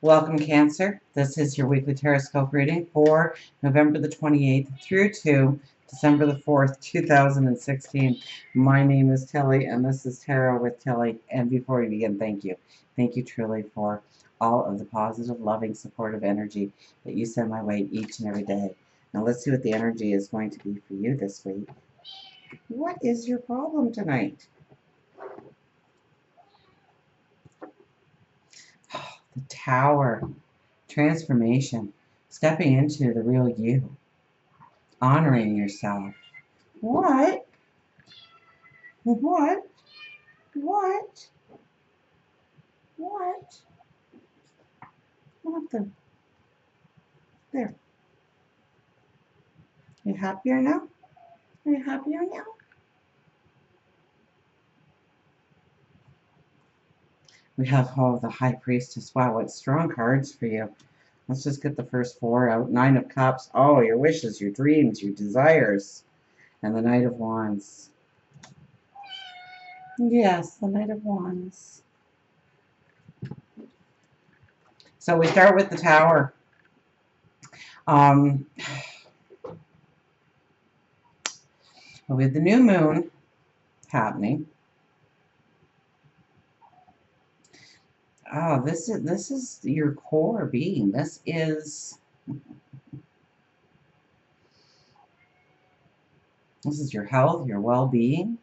Welcome, Cancer. This is your weekly Teroscope reading for November the 28th through to December the 4th, 2016. My name is Tilly, and this is Tarot with Tilly. And before we begin, thank you. Thank you truly for all of the positive, loving, supportive energy that you send my way each and every day. Now let's see what the energy is going to be for you this week. What is your problem tonight? The Tower. Transformation. Stepping into the real you. Honoring yourself. What? What? What? What? What the? There. You happier now? Are you happier now? We have the High Priestess. Wow, what strong cards for you. Let's just get the first four out. Nine of Cups. Oh, your wishes, your dreams, your desires. And the Knight of Wands. Yes, the Knight of Wands. So we start with the Tower. With the new moon happening. Oh, this is your core being. This is your health, your well-being.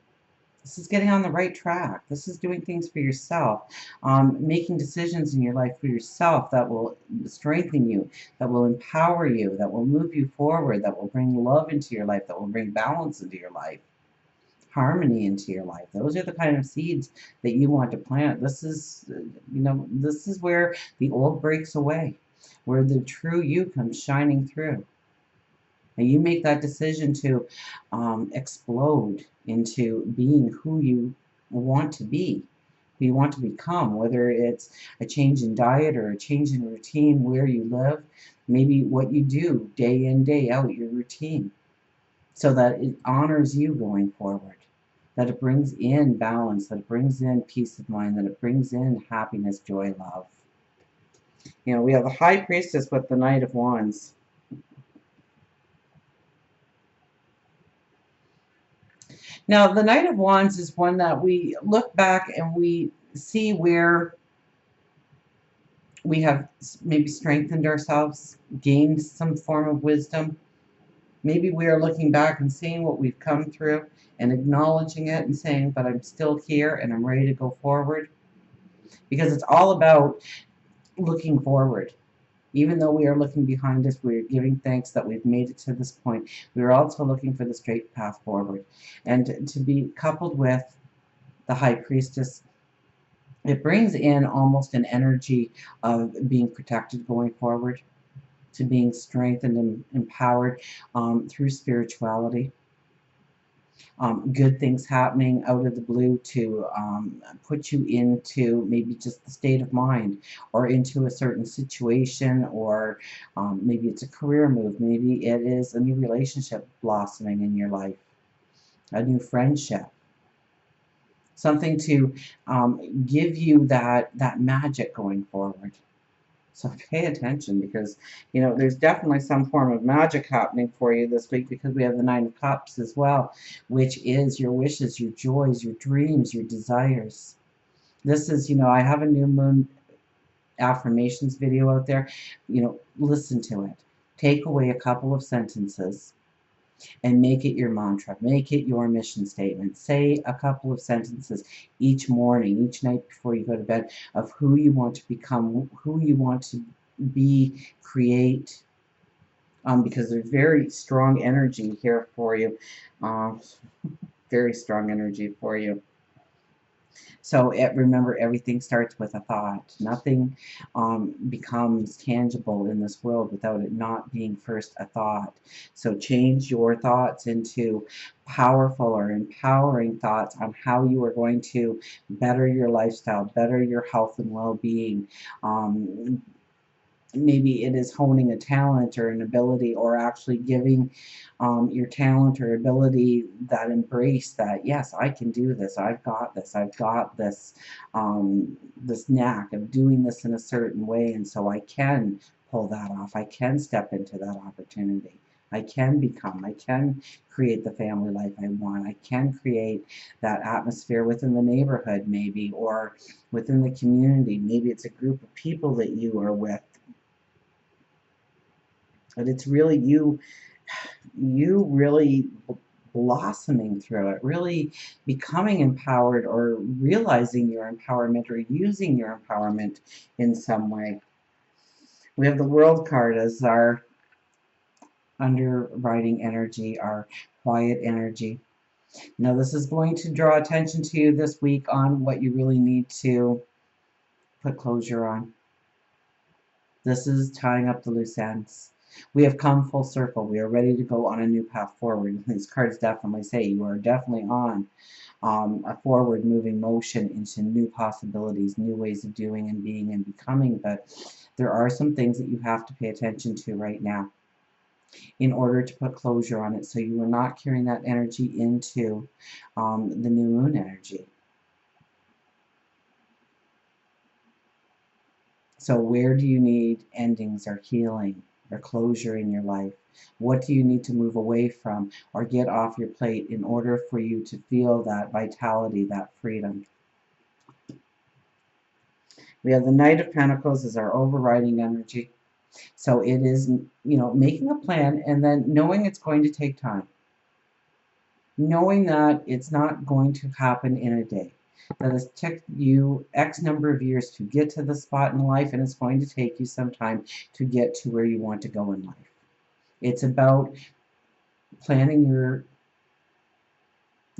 This is getting on the right track. This is doing things for yourself, making decisions in your life for yourself that will strengthen you, that will empower you, that will move you forward, that will bring love into your life, that will bring balance into your life, harmony into your life. Those are the kind of seeds that you want to plant. This is, this is where the old breaks away, where the true you comes shining through. And you make that decision to explode into being who you want to be, who you want to become, whether it's a change in diet or a change in routine where you live, maybe what you do day in, day out, your routine, so that it honors you going forward, that it brings in balance, that it brings in peace of mind, that it brings in happiness, joy, love. We have the High Priestess with the Knight of Wands. Now, the Knight of Wands is one that we look back and we see where we have maybe strengthened ourselves, gained some form of wisdom. Maybe we are looking back and seeing what we've come through and acknowledging it and saying, but I'm still here and I'm ready to go forward. Because it's all about looking forward. Even though we are looking behind us, we are giving thanks that we've made it to this point. We are also looking for the straight path forward. And to be coupled with the High Priestess, it brings in almost an energy of being protected going forward, to being strengthened and empowered through spirituality. Good things happening out of the blue to put you into maybe just the state of mind, or into a certain situation, or maybe it's a career move, maybe it is a new relationship blossoming in your life, a new friendship, something to give you that magic going forward. So pay attention, because there's definitely some form of magic happening for you this week, because we have the Nine of Cups as well, which is your wishes, your joys, your dreams, your desires. This is, I have a new moon affirmations video out there. Listen to it. Take away a couple of sentences and make it your mantra. Make it your mission statement. Say a couple of sentences each morning, each night before you go to bed, of who you want to become, who you want to be, create, because there's very strong energy here for you. Very strong energy for you. So remember, everything starts with a thought. Nothing becomes tangible in this world without it not being first a thought. So change your thoughts into powerful or empowering thoughts on how you are going to better your lifestyle, better your health and well-being, maybe it is honing a talent or an ability, or actually giving your talent or ability that embrace that, yes, I can do this, I've got this, this knack of doing this in a certain way, and so I can pull that off. I can step into that opportunity. I can create the family life I want. I can create that atmosphere within the neighborhood, maybe, or within the community. Maybe it's a group of people that you are with. But it's really you really blossoming through it, really becoming empowered, or realizing your empowerment, or using your empowerment in some way. We have the World card as our underwriting energy, our quiet energy. Now, this is going to draw attention to you this week on what you really need to put closure on. This is tying up the loose ends. We have come full circle. We are ready to go on a new path forward. These cards definitely say you are definitely on a forward moving motion into new possibilities, new ways of doing and being and becoming. But there are some things that you have to pay attention to right now in order to put closure on it, so you are not carrying that energy into the new moon energy. So where do you need endings or healing or closure in your life? What do you need to move away from or get off your plate in order for you to feel that vitality, that freedom? We have the Knight of Pentacles as our overriding energy. So it is, making a plan and then knowing it's going to take time. Knowing that it's not going to happen in a day. That has taken you X number of years to get to the spot in life, and it's going to take you some time to get to where you want to go in life. It's about planning your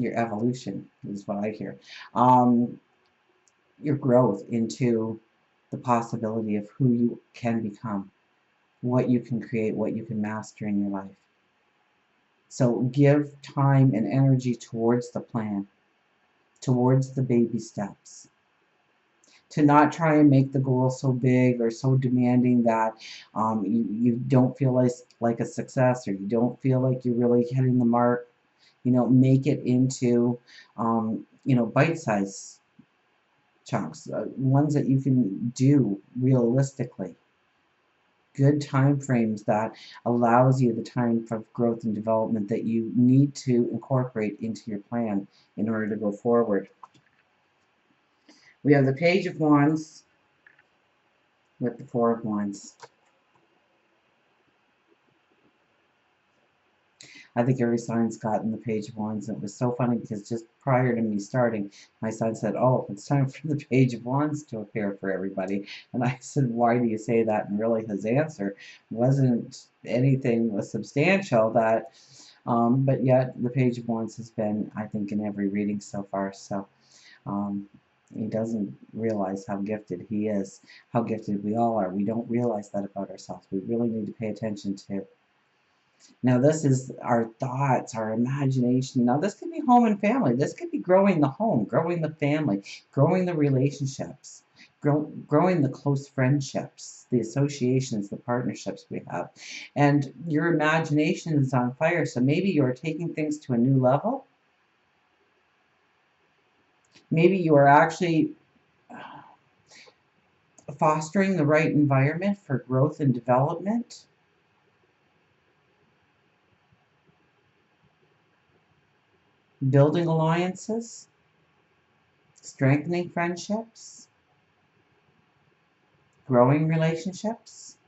evolution, is what I hear. Your growth into the possibility of who you can become, what you can create, what you can master in your life. So give time and energy towards the plan, towards the baby steps. To not try and make the goal so big or so demanding that you don't feel like a success, or you don't feel like you're really hitting the mark. Make it into bite-sized chunks, ones that you can do realistically. Good time frames that allows you the time for growth and development that you need to incorporate into your plan in order to go forward. We have the Page of Wands with the Four of Wands. I think every sign's gotten the Page of Wands. And it was so funny because just prior to me starting, my sign said, oh, it's time for the Page of Wands to appear for everybody. And I said, why do you say that? And really his answer wasn't anything substantial, that, but yet the Page of Wands has been, I think, in every reading so far. So he doesn't realize how gifted he is, how gifted we all are. We don't realize that about ourselves. We really need to pay attention to. Now, this is our thoughts, our imagination. Now, this could be home and family. This could be growing the home, growing the family, growing the relationships, growing the close friendships, the associations, the partnerships we have. And your imagination is on fire, so maybe you're taking things to a new level. Maybe you are actually fostering the right environment for growth and development. Building alliances, strengthening friendships, growing relationships.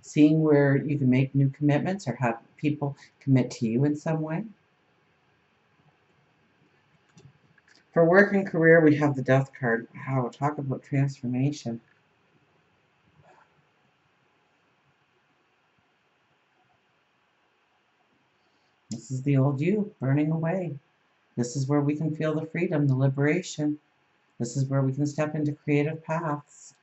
Seeing where you can make new commitments or have people commit to you in some way. For work and career, we have the Death card. Wow, talk about transformation. This is the old you burning away. This is where we can feel the freedom, the liberation. This is where we can step into creative paths.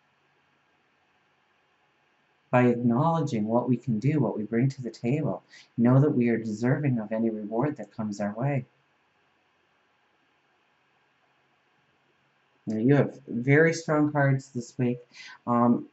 By acknowledging what we can do, what we bring to the table, know that we are deserving of any reward that comes our way. Now, you have very strong cards this week. Um,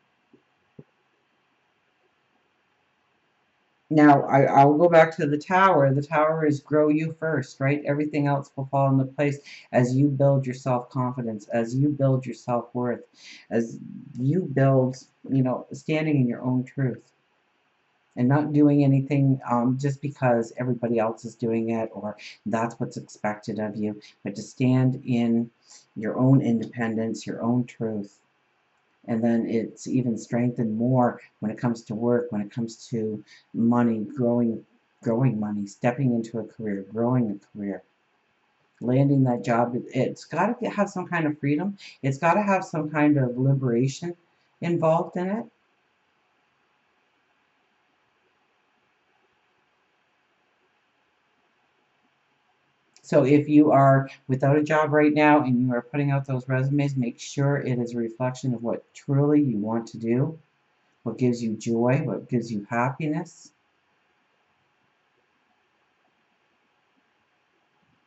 Now, I'll go back to the tower. The tower is grow you first, right? Everything else will fall into place as you build your self-confidence, as you build your self-worth, as you build, standing in your own truth and not doing anything just because everybody else is doing it or that's what's expected of you, but to stand in your own independence, your own truth. And then it's even strengthened more when it comes to work, when it comes to money, growing money, stepping into a career, growing a career, landing that job. It's got to have some kind of freedom. It's got to have some kind of liberation involved in it. So if you are without a job right now and you are putting out those resumes, make sure it is a reflection of what truly you want to do, what gives you joy, what gives you happiness.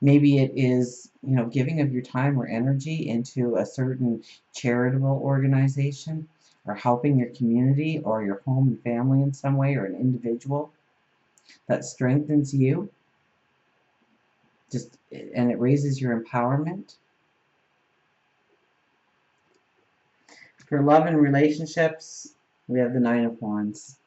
Maybe it is, giving of your time or energy into a certain charitable organization or helping your community or your home and family in some way or an individual that strengthens you just and it raises your empowerment. For love and relationships, we have the Nine of Wands.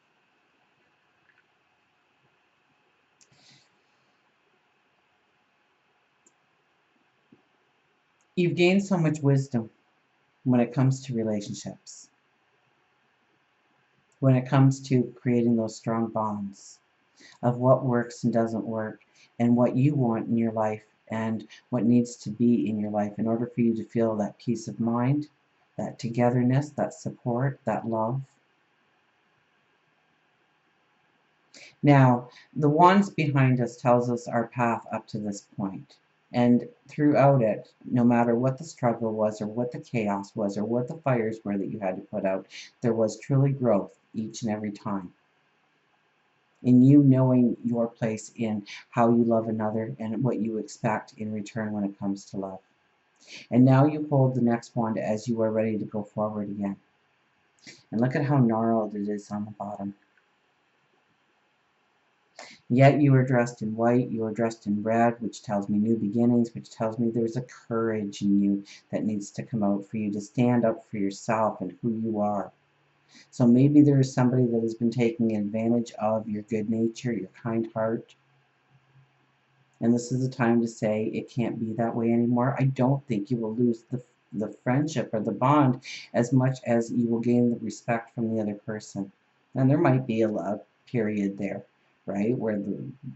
You've gained so much wisdom when it comes to relationships, when it comes to creating those strong bonds of what works and doesn't work and what you want in your life and what needs to be in your life in order for you to feel that peace of mind, that togetherness, that support, that love. Now, the wands behind us tells us our path up to this point. And throughout it, no matter what the struggle was or what the chaos was or what the fires were that you had to put out, there was truly growth each and every time. In you knowing your place in how you love another and what you expect in return when it comes to love. And now you hold the next wand as you are ready to go forward again. And look at how gnarled it is on the bottom. Yet you are dressed in white, you are dressed in red, which tells me new beginnings, which tells me there's a courage in you that needs to come out for you to stand up for yourself and who you are. So maybe there is somebody that has been taking advantage of your good nature, your kind heart. And this is a time to say it can't be that way anymore. I don't think you will lose the friendship or the bond as much as you will gain the respect from the other person. And there might be a period there, right, where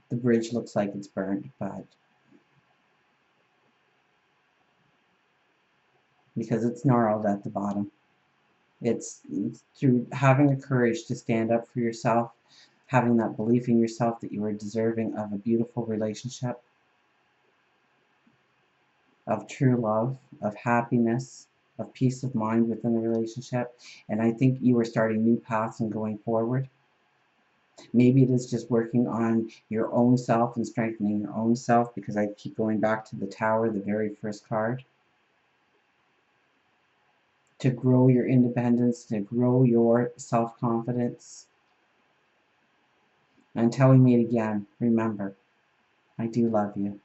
the bridge looks like it's burnt, but because it's gnarled at the bottom. It's through having the courage to stand up for yourself, having that belief in yourself that you are deserving of a beautiful relationship, of true love, of happiness, of peace of mind within the relationship. And I think you are starting new paths and going forward. Maybe it is just working on your own self and strengthening your own self because I keep going back to the tower, the very first card. To grow your independence, to grow your self-confidence. Until we meet again, remember, I do love you.